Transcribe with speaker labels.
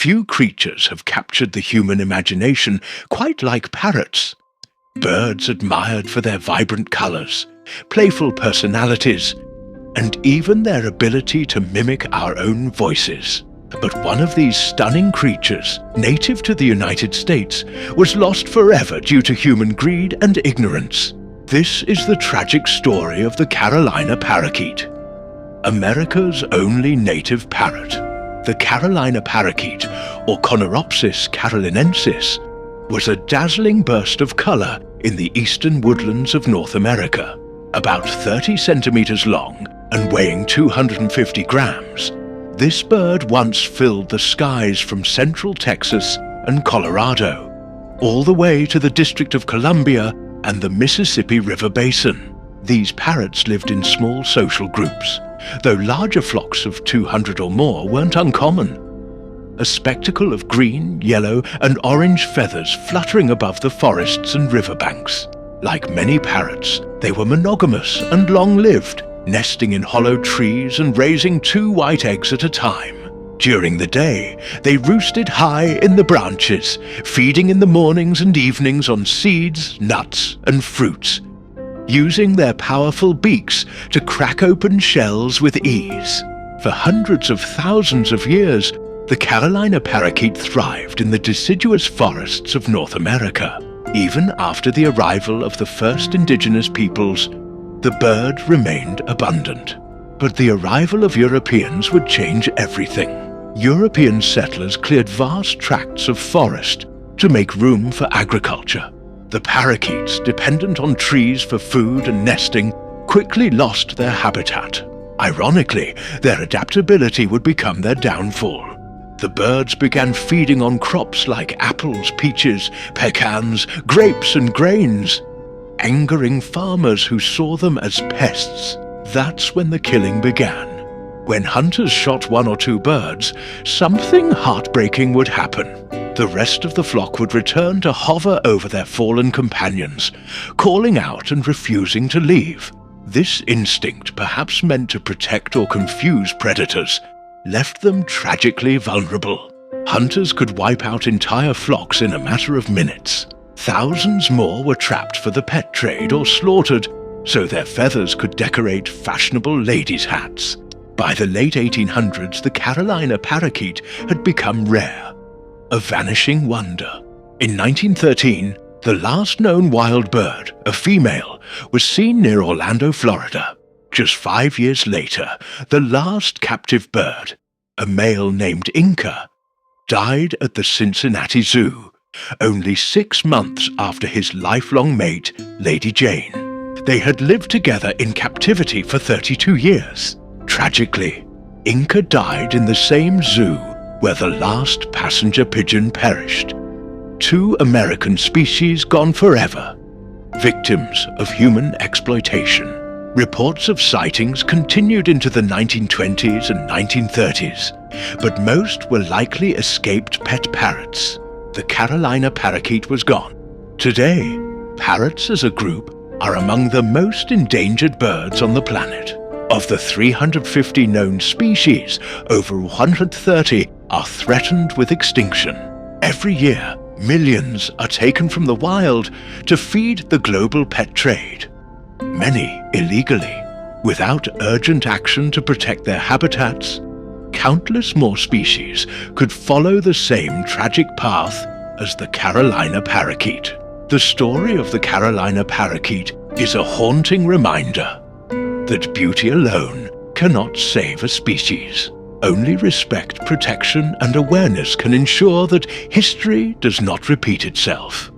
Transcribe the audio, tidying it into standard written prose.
Speaker 1: Few creatures have captured the human imagination quite like parrots. Birds admired for their vibrant colors, playful personalities, and even their ability to mimic our own voices. But one of these stunning creatures, native to the United States, was lost forever due to human greed and ignorance. This is the tragic story of the Carolina parakeet, America's only native parrot. The Carolina parakeet, or Conuropsis carolinensis, was a dazzling burst of color in the eastern woodlands of North America. About 30 centimeters long and weighing 250 grams, this bird once filled the skies from central Texas and Colorado, all the way to the District of Columbia and the Mississippi River Basin. These parrots lived in small social groups, though larger flocks of 200 or more weren't uncommon. A spectacle of green, yellow, and orange feathers fluttering above the forests and riverbanks. Like many parrots, they were monogamous and long-lived, nesting in hollow trees and raising 2 white eggs at a time. During the day, they roosted high in the branches, feeding in the mornings and evenings on seeds, nuts, and fruits, using their powerful beaks to crack open shells with ease. For hundreds of thousands of years, the Carolina parakeet thrived in the deciduous forests of North America. Even after the arrival of the first indigenous peoples, the bird remained abundant. But the arrival of Europeans would change everything. European settlers cleared vast tracts of forest to make room for agriculture. The parakeets, dependent on trees for food and nesting, quickly lost their habitat. Ironically, their adaptability would become their downfall. The birds began feeding on crops like apples, peaches, pecans, grapes, and grains, angering farmers who saw them as pests. That's when the killing began. When hunters shot 1 or 2 birds, something heartbreaking would happen. The rest of the flock would return to hover over their fallen companions, calling out and refusing to leave. This instinct, perhaps meant to protect or confuse predators, left them tragically vulnerable. Hunters could wipe out entire flocks in a matter of minutes. Thousands more were trapped for the pet trade or slaughtered so their feathers could decorate fashionable ladies' hats. By the late 1800s, the Carolina parakeet had become rare, a vanishing wonder. In 1913, the last known wild bird, a female, was seen near Orlando, Florida. Just 5 years later, the last captive bird, a male named Inca, died at the Cincinnati Zoo, only 6 months after his lifelong mate, Lady Jane. They had lived together in captivity for 32 years. Tragically, Inca died in the same zoo where the last passenger pigeon perished. 2 American species gone forever, victims of human exploitation. Reports of sightings continued into the 1920s and 1930s, but most were likely escaped pet parrots. The Carolina parakeet was gone. Today, parrots as a group are among the most endangered birds on the planet. Of the 350 known species, over 130 are threatened with extinction. Every year, millions are taken from the wild to feed the global pet trade, many illegally. Without urgent action to protect their habitats, countless more species could follow the same tragic path as the Carolina parakeet. The story of the Carolina parakeet is a haunting reminder that beauty alone cannot save a species. Only respect, protection, and awareness can ensure that history does not repeat itself.